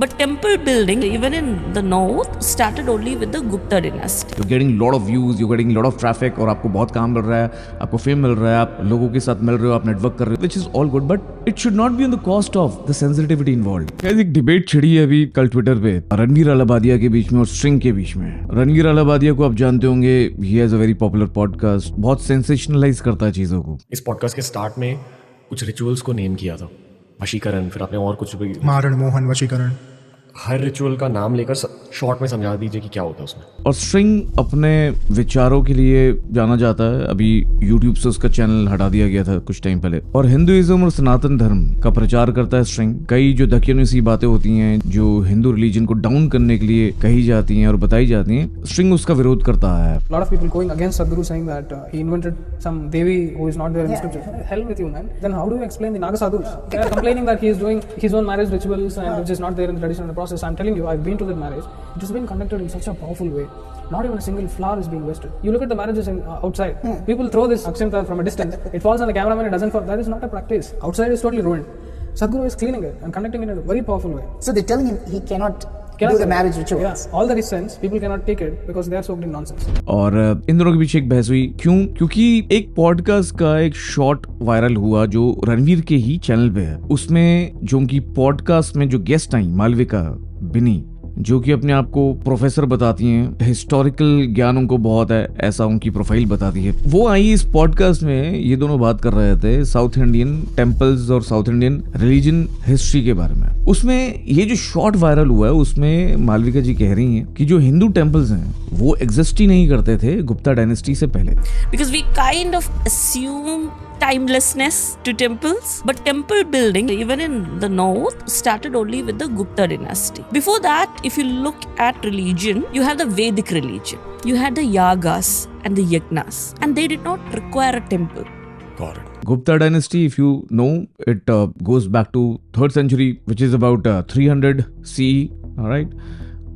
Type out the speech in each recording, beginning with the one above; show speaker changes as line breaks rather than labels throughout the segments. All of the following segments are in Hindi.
But temple building, even in the north, started only with the Gupta dynasty.
You're getting lot of views, you're getting lot of traffic, और आपको बहुत काम मिल रहा है, आपको फेम मिल रहा है, आप लोगों के साथ मिल रहे हो, आप नेटवर्क कर रहे हो, which is all good, but it should not be on the cost of the sensitivity involved. Guys, एक डिबेट छिड़ी है अभी कल ट्विटर पे रणवीर अलाहाबादिया के बीच में और स्ट्रिंग के बीच में। रणवीर अलाहाबादिया को आप जानते होंगे, he has a very popular podcast, बहुत सेंसेशनलाइज करता है चीजों को।
इस पॉडकास्ट के स्टार्ट में कुछ रिचुअल्स को नेम किया था, वशीकरण, फिर आपने और कुछ भी,
मारण, मोहन, वशीकरण।
हर रिचुअल का नाम लेकर शॉर्ट में समझा दीजिए कि क्या होता है उसमें।
और स्ट्रिंग अपने विचारों के लिए जाना जाता है, अभी यूट्यूब से उसका चैनल हटा दिया गया था कुछ टाइम पहले, और हिंदुइज्म और सनातन धर्म का प्रचार करता है स्ट्रिंग। कई जो दकियानुसी बातें होती हैं जो हिंदू रिलीजन को डाउन करने के लिए कही जाती हैं और बताई जाती हैं, स्ट्रिंग उसका विरोध करता है।
lot of people going against Sadhguru saying that he invented some devi who is not there in scripture. Hell with you, man. Then how do you explain the Naga sadhus? They are complaining that he is doing his own marriage rituals and which is not there in the tradition and the process. I'm telling you, I've been to that marriage. It has been conducted in such a powerful way. Not even a single flower is being wasted. You look at the marriages outside. People throw this akshanta from a distance. It falls on the cameraman. It doesn't fall. That is not a practice. Outside is totally ruined. Sadhguru is cleaning it and conducting it in a very powerful way.
So they're telling him he cannot do the marriage rituals.
Yeah, all that is sense. People cannot take it because they are soaked in nonsense.
और इन दोनों के बीच एक बहस हुई। क्यों? क्योंकि एक पॉडकास्ट का एक शॉर्ट वायरल हुआ जो रणवीर के ही चैनल पे है। उसमें जो उनकी पॉडकास्ट में जो गेस्ट आई, मालविका बिनी, जो कि अपने आप को प्रोफेसर बताती हैं, हिस्टोरिकल ज्ञान उनको बहुत है, ऐसा उनकी प्रोफाइल बताती है। वो आई इस पॉडकास्ट में, ये दोनों बात कर रहे थे साउथ इंडियन टेम्पल्स और साउथ इंडियन रिलीजन हिस्ट्री के बारे में। उसमें ये जो शॉर्ट वायरल हुआ है उसमें मालविका जी कह रही हैं कि जो हिंदू टेम्पल्स हैं वो एग्जिस्ट ही नहीं करते थे गुप्ता डायनेस्टी से पहले।
Because we kind of assume timelessness to temples, but temple building, even in the north, started only with the Gupta dynasty. Before that, if you look at religion, you have the Vedic religion. You had the yagas and the yagnas, and they did not require a temple.
Got it.
Gupta dynasty, if you know, it goes back to 3rd century, which is about 300 CE, all right?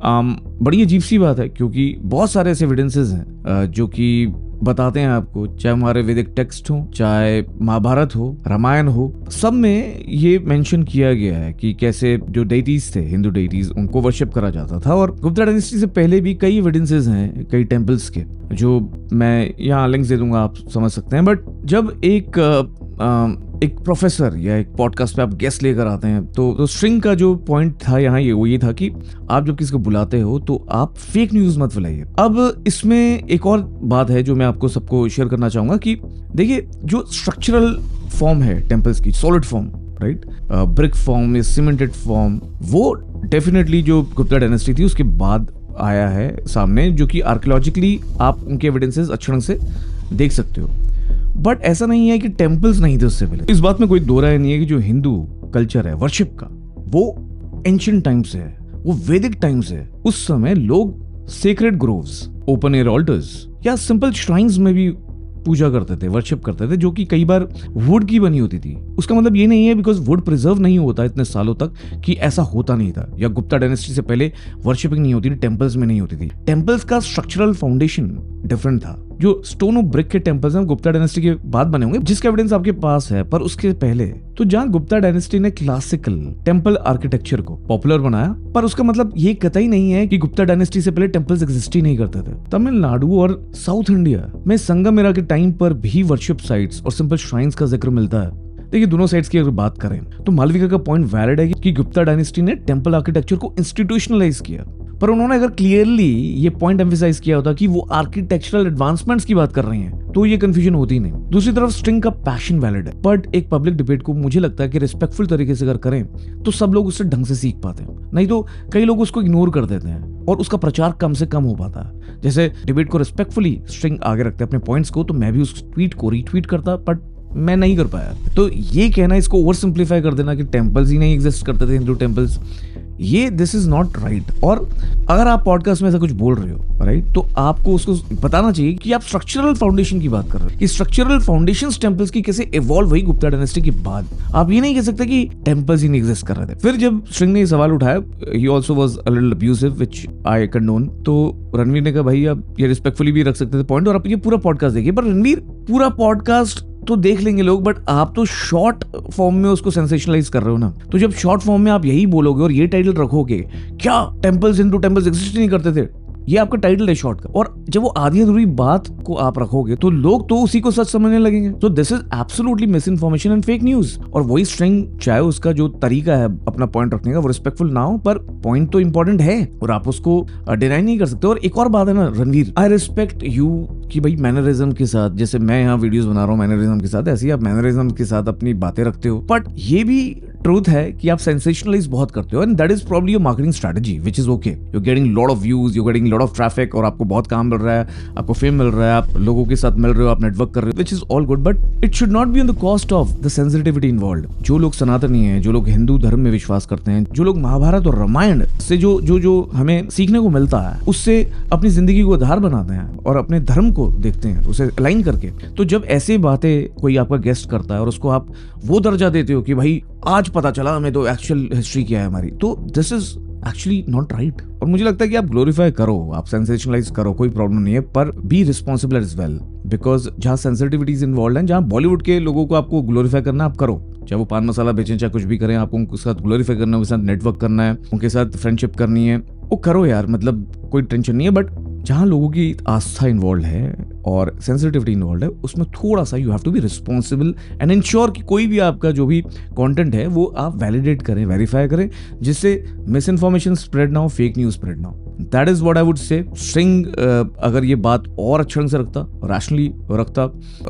बड़ी अजीब सी बात है क्योंकि बहुत सारे ऐसे एविडेंसेस हैं जो कि बताते हैं आपको, चाहे हमारे वैदिक टेक्स्ट हो, चाहे महाभारत हो, रामायण हो, सब में ये मेंशन किया गया है कि कैसे जो डेटीज थे, हिंदू डेटीज, उनको वर्शिप करा जाता था। और गुप्ता डायनेस्टी से पहले भी कई एविडेंसेस हैं कई टेम्पल्स के, जो मैं यहाँ लिंक्स दे दूंगा, आप समझ सकते हैं। बट जब एक प्रोफेसर या एक पॉडकास्ट पे आप गेस्ट लेकर आते हैं तो स्ट्रिंग का जो पॉइंट था यहाँ ये था कि आप जब किसी को बुलाते हो तो आप फेक न्यूज मत फैलाइए। अब इसमें एक और बात है जो मैं आपको सबको शेयर करना चाहूंगा कि देखिए, जो स्ट्रक्चरल फॉर्म है टेम्पल्स की, solid form, right, brick form या सीमेंटेड फॉर्म, वो डेफिनेटली जो गुप्ता डायनेस्टी थी उसके बाद आया है सामने, जो कि आर्कियोलॉजिकली आप उनके एविडेंसेस अच्छे ढंग से देख सकते हो। बट ऐसा नहीं है कि टेम्पल्स नहीं थे उससे पहले। इस बात में कोई दो राय नहीं है कि जो हिंदू कल्चर है वर्शिप का, वो एंशिएंट टाइम से है, वो वैदिक टाइम से है। उस समय लोग sacred groves, open air alters या सिंपल श्राइन्स में भी पूजा करते थे, वर्शिप करते थे, जो कि कई बार वुड की बनी होती थी। उसका मतलब ये नहीं है बिकॉज वुड प्रिजर्व नहीं होता इतने सालों तक कि ऐसा होता नहीं था, या गुप्ता डायनेस्टी से पहले वर्शिपिंग नहीं होती थी, टेम्पल्स में नहीं होती थी। टेम्पल्स का स्ट्रक्चरल फाउंडेशन डिफरेंट था। जो स्टोन और ब्रिक के टेम्पल्स हैं गुप्ता डायनेस्टी के बाद बने होंगे, जिसका एविडेंस आपके पास है, पर उसके पहले तो जहां गुप्ता डायनेस्टी ने क्लासिकल टेम्पल आर्किटेक्चर को पॉपुलर बनाया, पर उसका मतलब ये कतई नहीं है कि गुप्ता डायनेस्टी से पहले टेम्पल्स एग्जिस्ट ही नहीं करते थे। तमिलनाडु और साउथ इंडिया में संगमेरा के टाइम पर भी वर्शिप साइट्स और सिंपल श्राइन्स का जिक्र मिलता है। देखिए, दोनों साइड्स की अगर बात करें तो मालविका का पॉइंट वैलिड है कि गुप्ता डायनेस्टी ने टेम्पल आर्किटेक्चर को इंस्टीट्यूशनलाइज किया, पर उन्होंने अगर क्लियरली ये पॉइंट एम्फसाइज किया होता कि वो आर्किटेक्चरल एडवांसमेंट्स की बात कर रहे हैं तो ये कंफ्यूजन होती नहीं। दूसरी तरफ स्ट्रिंग का पैशन वैलिड है, बट एक पब्लिक डिबेट को मुझे लगता है कि रिस्पेक्टफुल तरीके से अगर करें तो सब लोग उससे ढंग से सीख पाते हैं, नहीं तो कई लोग उसको इग्नोर कर देते हैं और उसका प्रचार कम से कम हो पाता है। जैसे डिबेट को रिस्पेक्टफुली स्ट्रिंग आगे रखते हैं अपने पॉइंट्स को, तो मैं भी उस ट्वीट को रीट्वीट करता, बट मैं नहीं कर पाया। तो ये कहना, इसको ओवर सिंप्लीफाई कर देना कि टेम्पल्स ही नहीं एग्जिस्ट करते थे, हिंदू टेम्पल्स, ये दिस इज नॉट राइट। और अगर आप पॉडकास्ट में ऐसा कुछ बोल रहे हो, राइट, तो आपको उसको बताना चाहिए कि आप स्ट्रक्चरल फाउंडेशन की बात कर रहे हो, कि स्ट्रक्चरल फाउंडेशंस टेम्पल्स की कैसे इवॉल्व हुई गुप्ता डायनेस्टी के बाद। आप ये नहीं कह सकते कि टेम्पल्स ही नहीं एग्जिस्ट कर रहे थे। फिर जब स्ट्रिंग ने ये सवाल उठाया, ही also was a little abusive which I condone, तो रणवीर ने कहा भाई आप ये रिस्पेक्टफुली भी रख सकते थे पॉइंट, और आप ये पूरा पॉडकास्ट देखिए। पर रणवीर पूरा पॉडकास्ट तो देख लेंगे लोग, बट आप तो शॉर्ट फॉर्म में उसको सेंसेशनलाइज कर रहे हो ना। तो जब शॉर्ट फॉर्म में आप यही बोलोगे और ये टाइटल रखोगे, क्या टेम्पल्स हिंदू टेम्पल्स एग्जिस्ट नहीं करते थे, ये आपका टाइटल है शॉर्ट का, और जब वो आधी अधूरी बात को आप रखोगे तो लोग तो उसी को सच समझने लगेंगे। तो this is absolutely miss information and fake news. और वही स्ट्रिंग, चाहे उसका जो तरीका है अपना पॉइंट रखने का वो रिस्पेक्टफुल ना हो, पर पॉइंट तो इंपॉर्टेंट है और आप उसको डिनाई नहीं कर सकते। और एक और बात है ना रणवीर, आई रिस्पेक्ट यू कि भाई मैनरिज्म के साथ, जैसे मैं यहाँ वीडियोस बना रहा हूँ मैनरिज्म के साथ, ऐसे ही आप मैनरिज्म के साथ अपनी बातें रखते हो, बट ये भी ट्रूथ है कि आप सेंसेशनलाइज बहुत करते हो and that is probably your marketing strategy which is okay. You are getting lot of views, you are getting lot of traffic, और आपको बहुत काम मिल रहा है, आपको फेम मिल रहा है, आप लोगों के साथ मिल रहे हो, आप नेटवर्क कर रहे हो, which is all good, but it should not be on the cost of the sensitivity involved. जो लोग सनातनी हैं, जो लोग हिंदू धर्म में विश्वास करते हैं, जो लोग महाभारत और रामायण से जो हमें सीखने को मिलता है उससे अपनी जिंदगी को आधार बनाते हैं और अपने धर्म को देखते हैं उसे अलाइन करके, तो जब ऐसी बातें कोई आपका गेस्ट करता है और उसको आप वो दर्जा देते हो कि भाई आज पता चला हमें तो एक्चुअल हिस्ट्री क्या है हमारी, तो this is actually not right. और मुझे लगता है कि आप ग्लोरीफाई करो, आप सेंसेशनलाइज करो, कोई प्रॉब्लम नहीं है, पर be responsible as well, because जहाँ सेंसिटिविटीज इन्वॉल्व हैं, जहाँ बॉलीवुड के लोगों को आपको ग्लोरीफाई करना आप करो, चाहे वो पान मसाला बेचें चाहे कुछ भी करें, आपको उनके साथ ग्लोरीफाई करना है, उनके साथ नेटवर्क करना है, उनके साथ फ्रेंडशिप करनी है, वो करो यार, मतलब कोई टेंशन नहीं है। बट जहाँ लोगों की आस्था इन्वॉल्व है और सेंसिटिविटी इन्वॉल्व है, उसमें थोड़ा सा you have to be responsible and ensure कि कोई भी आपका जो भी कंटेंट है वो आप वैलिडेट करें, वेरीफाई करें, जिससे मिस इन्फॉर्मेशन स्प्रेड ना हो, फेक न्यूज स्प्रेड ना हो। That is what I would say. String अगर ये बात और अच्छे ढंग से रखता, रैशनली रखता,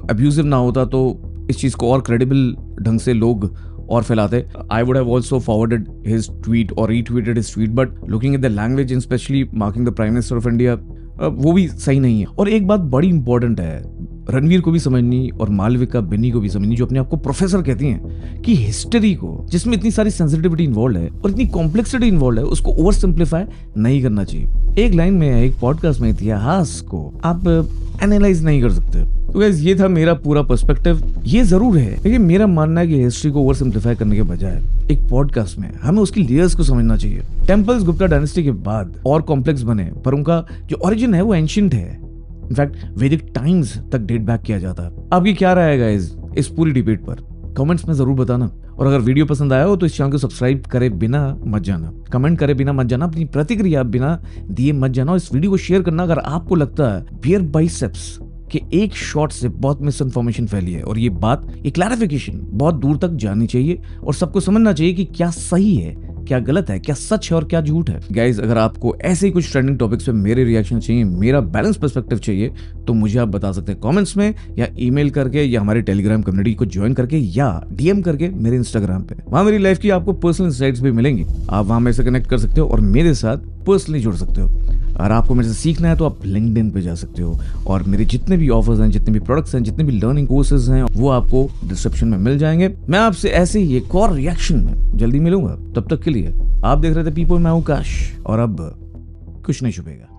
अब्यूजिव ना होता, तो इस चीज को और क्रेडिबल ढंग से लोग और फैलाते। I would have also forwarded his tweet और retweeted his tweet, but looking at the language and specially marking the prime minister of India, वो भी सही नहीं है। और एक बात बड़ी इंपॉर्टेंट है, रणवीर को भी समझनी और मालविका बिन्नी को भी समझनी, जो अपने आप को प्रोफेसर कहती हैं, कि हिस्ट्री को, जिसमें इतनी सारी सेंसिटिविटी इन्वॉल्व है और इतनी कॉम्प्लेक्सिटी इन्वॉल्व है, उसको ओवर सिंप्लीफाई नहीं करना चाहिए। एक लाइन में, एक पॉडकास्ट में इतिहास को आप एनालाइज नहीं कर सकते। तो गाइस ये था मेरा पूरा पर्सपेक्टिव। ये जरूर है, लेकिन मेरा मानना है कि हिस्ट्री को ओवर सिंप्लीफाई करने के बजाय एक पॉडकास्ट में हमें उसकी लेयर्स को समझना चाहिए। टेम्पल्स गुप्ता डायनेस्टी के बाद और कॉम्प्लेक्स बने, पर उनका जो ओरिजिन है वो एंशिएंट है। इनफैक्ट वैदिक टाइम्स तक डेट बैक किया जाता है। आपकी क्या राय है गाइस इस पूरी डिबेट पर? कमेंट्स में जरूर बताना। और अगर वीडियो पसंद आया हो तो इस चैनल को सब्सक्राइब करे बिना मत जाना, कमेंट करे बिना मत जाना, अपनी प्रतिक्रिया बिना दिए मत जाना, और इस वीडियो को शेयर करना अगर आपको लगता है बियर बाइसेप्स कि एक शॉट से बहुत मिस इन्फॉर्मेशन फैली है और ये बात, ये क्लैरिफिकेशन बहुत दूर तक जानी चाहिए और सबको समझना चाहिए कि क्या सही है, क्या गलत है, क्या सच है और क्या झूठ है। गाइज अगर आपको ऐसे ही कुछ ट्रेंडिंग टॉपिक्स पे मेरे रिएक्शन चाहिए, मेरा बैलेंस पर्सपेक्टिव चाहिए, तो मुझे आप बता सकते हैं कमेंट्स में, या ईमेल करके, या हमारे टेलीग्राम कम्युनिटी को ज्वाइन करके, या डीएम करके मेरे इंस्टाग्राम पे। वहां मेरी लाइफ की आपको पर्सनल इनसाइट्स भी मिलेंगी, आप वहां मेरे से कनेक्ट कर सकते हो और मेरे साथ पर्सनली जुड़ सकते हो। अगर आपको मेरे से सीखना है तो आप लिंक्डइन पे जा सकते हो, और मेरे जितने भी ऑफर्स हैं, जितने भी प्रोडक्ट्स हैं, जितने भी लर्निंग कोर्सेज हैं, वो आपको डिस्क्रिप्शन में मिल जाएंगे। मैं आपसे ऐसे ही एक और रिएक्शन में जल्दी मिलूंगा। तब तक के लिए आप देख रहे थे पीपल, मैं हूं काश, और अब कुछ नहीं छुपेगा।